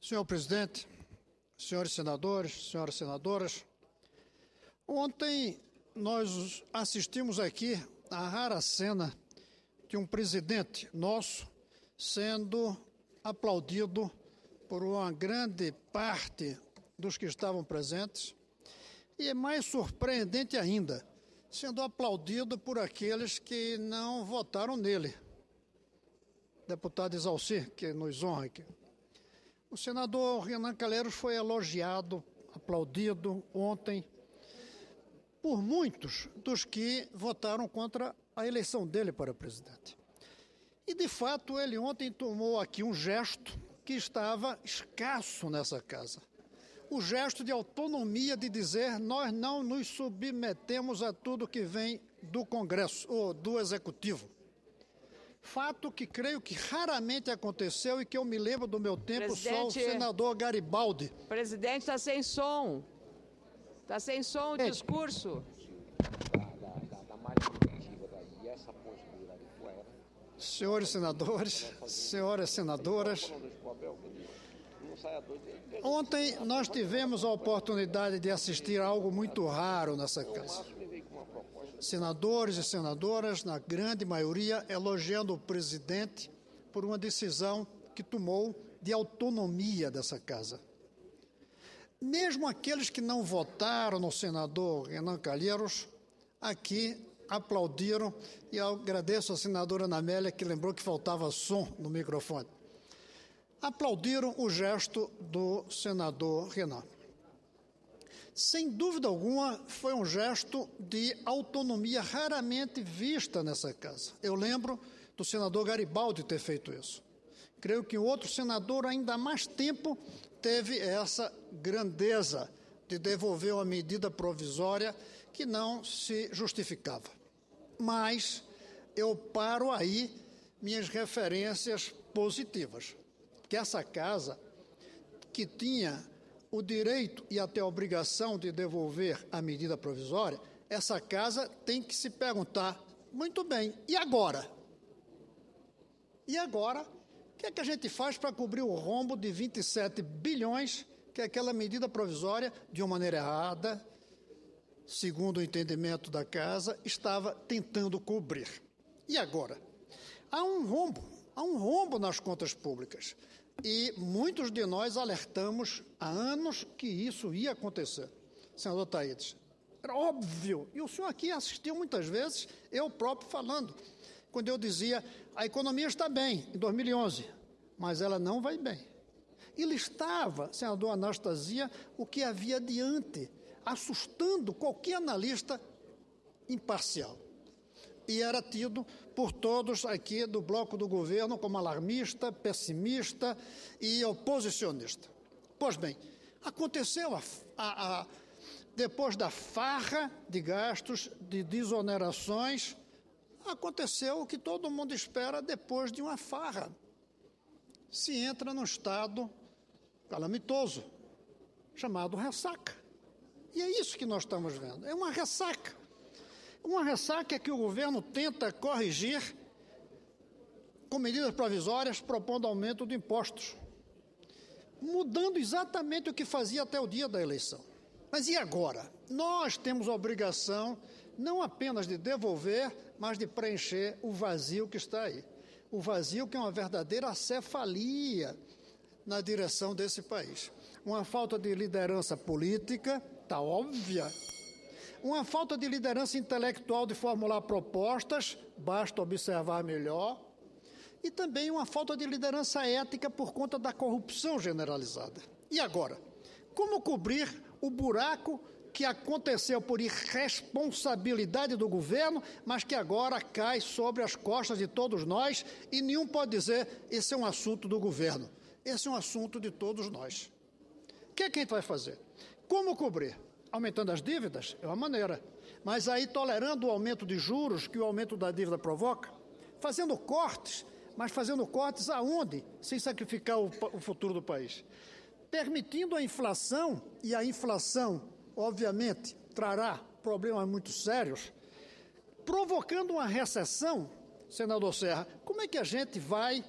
Senhor presidente, senhores senadores, senhoras senadoras, ontem nós assistimos aqui à rara cena de um presidente nosso sendo aplaudido por uma grande parte dos que estavam presentes e é mais surpreendente ainda, sendo aplaudido por aqueles que não votaram nele. Deputado Exalcir, que nos honra aqui. O senador Renan Calheiros foi elogiado, aplaudido ontem por muitos dos que votaram contra a eleição dele para presidente. E, de fato, ele ontem tomou aqui um gesto que estava escasso nessa casa. O gesto de autonomia de dizer: nós não nos submetemos a tudo que vem do Congresso ou do Executivo. Fato que creio que raramente aconteceu e que eu me lembro do meu tempo, só o senador Garibaldi. Presidente, está sem som. Está sem som o discurso. Senhores senadores, senhoras senadoras, ontem nós tivemos a oportunidade de assistir a algo muito raro nessa casa. Senadores e senadoras, na grande maioria, elogiando o presidente por uma decisão que tomou de autonomia dessa casa. Mesmo aqueles que não votaram no senador Renan Calheiros, aqui aplaudiram, e eu agradeço à senadora Ana Amélia, que lembrou que faltava som no microfone. Aplaudiram o gesto do senador Renan. Sem dúvida alguma, foi um gesto de autonomia raramente vista nessa casa. Eu lembro do senador Garibaldi ter feito isso. Creio que outro senador, ainda há mais tempo, teve essa grandeza de devolver uma medida provisória que não se justificava. Mas eu paro aí minhas referências positivas, que essa casa, que tinha o direito e até a obrigação de devolver a medida provisória, essa casa tem que se perguntar: muito bem, e agora? E agora, o que é que a gente faz para cobrir o rombo de 27 bilhões que aquela medida provisória, de uma maneira errada, segundo o entendimento da casa, estava tentando cobrir? E agora? Há um rombo nas contas públicas. E muitos de nós alertamos há anos que isso ia acontecer. Senador Taides, era óbvio, e o senhor aqui assistiu muitas vezes, eu próprio falando, quando eu dizia: a economia está bem em 2011, mas ela não vai bem. E listava, senador Anastasia, o que havia adiante, assustando qualquer analista imparcial. E era tido por todos aqui do bloco do governo como alarmista, pessimista e oposicionista. Pois bem, aconteceu depois da farra de gastos, de desonerações, aconteceu o que todo mundo espera depois de uma farra. Se entra num estado calamitoso, chamado ressaca. E é isso que nós estamos vendo, é uma ressaca. Uma ressaca que o governo tenta corrigir com medidas provisórias, propondo aumento de impostos, mudando exatamente o que fazia até o dia da eleição. Mas e agora? Nós temos a obrigação não apenas de devolver, mas de preencher o vazio que está aí. O vazio que é uma verdadeira acefalia na direção desse país. Uma falta de liderança política, está óbvia. Uma falta de liderança intelectual de formular propostas, basta observar melhor, e também uma falta de liderança ética por conta da corrupção generalizada. E agora? Como cobrir o buraco que aconteceu por irresponsabilidade do governo, mas que agora cai sobre as costas de todos nós e nenhum pode dizer: esse é um assunto do governo, esse é um assunto de todos nós. O que é que a gente vai fazer? Como cobrir? Aumentando as dívidas é uma maneira, mas aí tolerando o aumento de juros que o aumento da dívida provoca, fazendo cortes, mas fazendo cortes aonde? Sem sacrificar o futuro do país. Permitindo a inflação, e a inflação, obviamente, trará problemas muito sérios, provocando uma recessão. Senador Serra, como é que a gente vai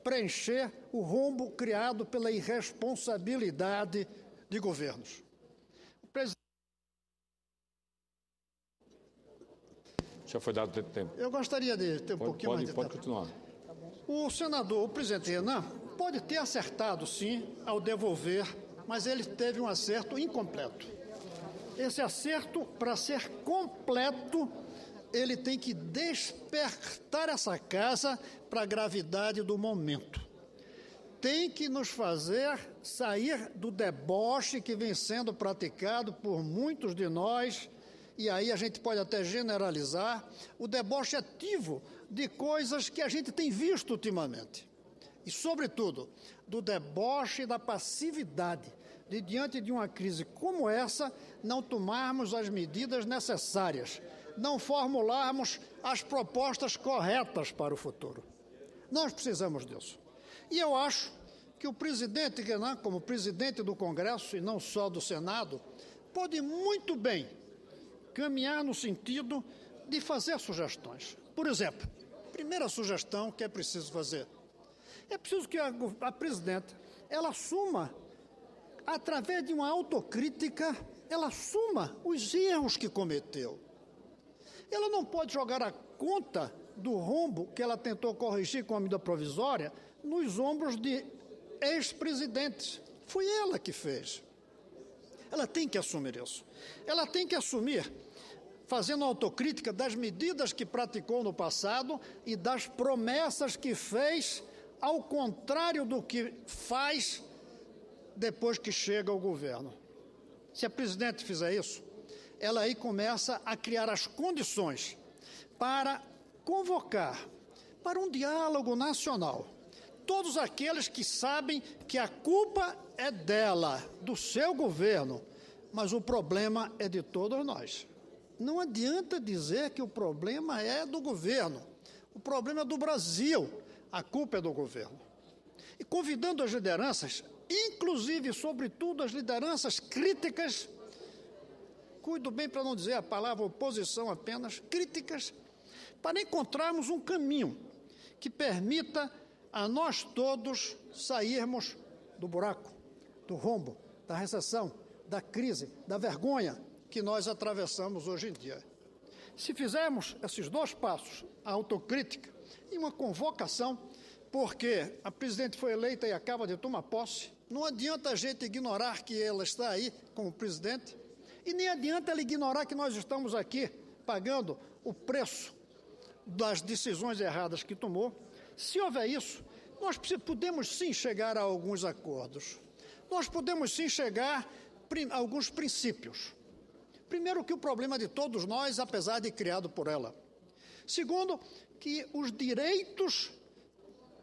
preencher o rombo criado pela irresponsabilidade de governos. O presidente... Já foi dado tempo. Eu gostaria de ter um pouquinho mais de tempo. Pode continuar. O presidente Renan, pode ter acertado, sim, ao devolver, mas ele teve um acerto incompleto. Esse acerto, para ser completo, ele tem que despertar essa casa para a gravidade do momento. Tem que nos fazer sair do deboche que vem sendo praticado por muitos de nós, e aí a gente pode até generalizar, o deboche ativo de coisas que a gente tem visto ultimamente. E, sobretudo, do deboche e da passividade, de diante de uma crise como essa, não tomarmos as medidas necessárias, não formularmos as propostas corretas para o futuro. Nós precisamos disso. E eu acho que o presidente Renan, como presidente do Congresso e não só do Senado, pode muito bem caminhar no sentido de fazer sugestões. Por exemplo, primeira sugestão que é preciso fazer. É preciso que a presidenta, ela assuma, através de uma autocrítica, ela assuma os erros que cometeu. Ela não pode jogar a conta do rombo que ela tentou corrigir com a medida provisória nos ombros de ex-presidentes. Foi ela que fez. Ela tem que assumir isso. Ela tem que assumir, fazendo autocrítica das medidas que praticou no passado e das promessas que fez, ao contrário do que faz depois que chega ao governo. Se a presidente fizer isso, ela aí começa a criar as condições para convocar para um diálogo nacional todos aqueles que sabem que a culpa é dela, do seu governo, mas o problema é de todos nós. Não adianta dizer que o problema é do governo, o problema é do Brasil, a culpa é do governo. E convidando as lideranças, inclusive, sobretudo, as lideranças críticas, cuido bem para não dizer a palavra oposição apenas, críticas, para encontrarmos um caminho que permita a nós todos sairmos do buraco, do rombo, da recessão, da crise, da vergonha que nós atravessamos hoje em dia. Se fizermos esses dois passos, a autocrítica e uma convocação, porque a presidente foi eleita e acaba de tomar posse, não adianta a gente ignorar que ela está aí como presidente, e nem adianta ela ignorar que nós estamos aqui pagando o preço das decisões erradas que tomou. Se houver isso, nós podemos sim chegar a alguns acordos. Nós podemos sim chegar a alguns princípios. Primeiro, que o problema de todos nós, apesar de criado por ela. Segundo, que os direitos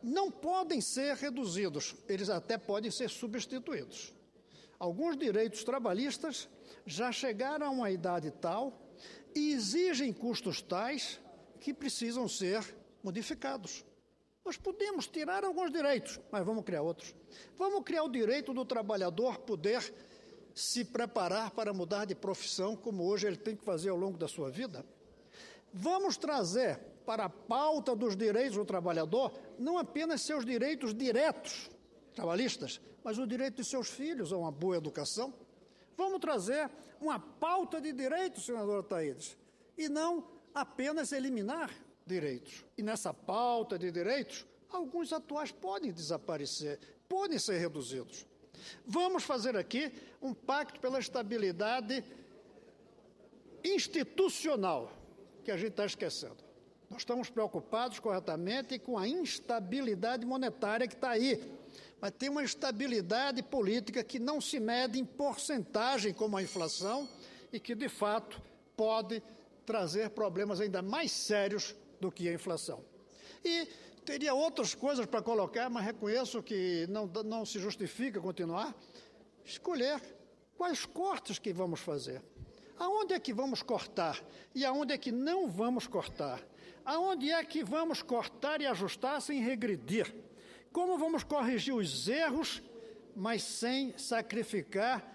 não podem ser reduzidos, eles até podem ser substituídos. Alguns direitos trabalhistas já chegaram a uma idade tal e exigem custos tais que precisam ser modificados. Nós podemos tirar alguns direitos, mas vamos criar outros. Vamos criar o direito do trabalhador poder se preparar para mudar de profissão, como hoje ele tem que fazer ao longo da sua vida. Vamos trazer para a pauta dos direitos do trabalhador não apenas seus direitos diretos trabalhistas, mas o direito de seus filhos a uma boa educação. Vamos trazer uma pauta de direitos, senador Thaídes, e não apenas eliminar direitos. E nessa pauta de direitos, alguns atuais podem desaparecer, podem ser reduzidos. Vamos fazer aqui um pacto pela estabilidade institucional, que a gente está esquecendo. Nós estamos preocupados corretamente com a instabilidade monetária que está aí, mas tem uma instabilidade política que não se mede em porcentagem como a inflação e que, de fato, pode trazer problemas ainda mais sérios do que a inflação. E teria outras coisas para colocar, mas reconheço que não se justifica continuar. Escolher quais cortes que vamos fazer. Aonde é que vamos cortar e aonde é que não vamos cortar? Aonde é que vamos cortar e ajustar sem regredir? Como vamos corrigir os erros, mas sem sacrificar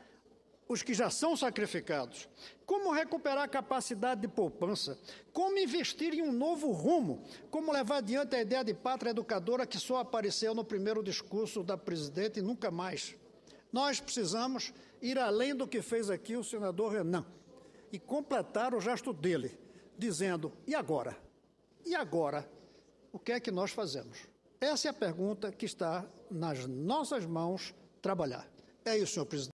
os que já são sacrificados, como recuperar a capacidade de poupança, como investir em um novo rumo, como levar adiante a ideia de pátria educadora que só apareceu no primeiro discurso da presidente e nunca mais. Nós precisamos ir além do que fez aqui o senador Renan e completar o gesto dele, dizendo, e agora? E agora, o que é que nós fazemos? Essa é a pergunta que está nas nossas mãos trabalhar. É isso, senhor presidente.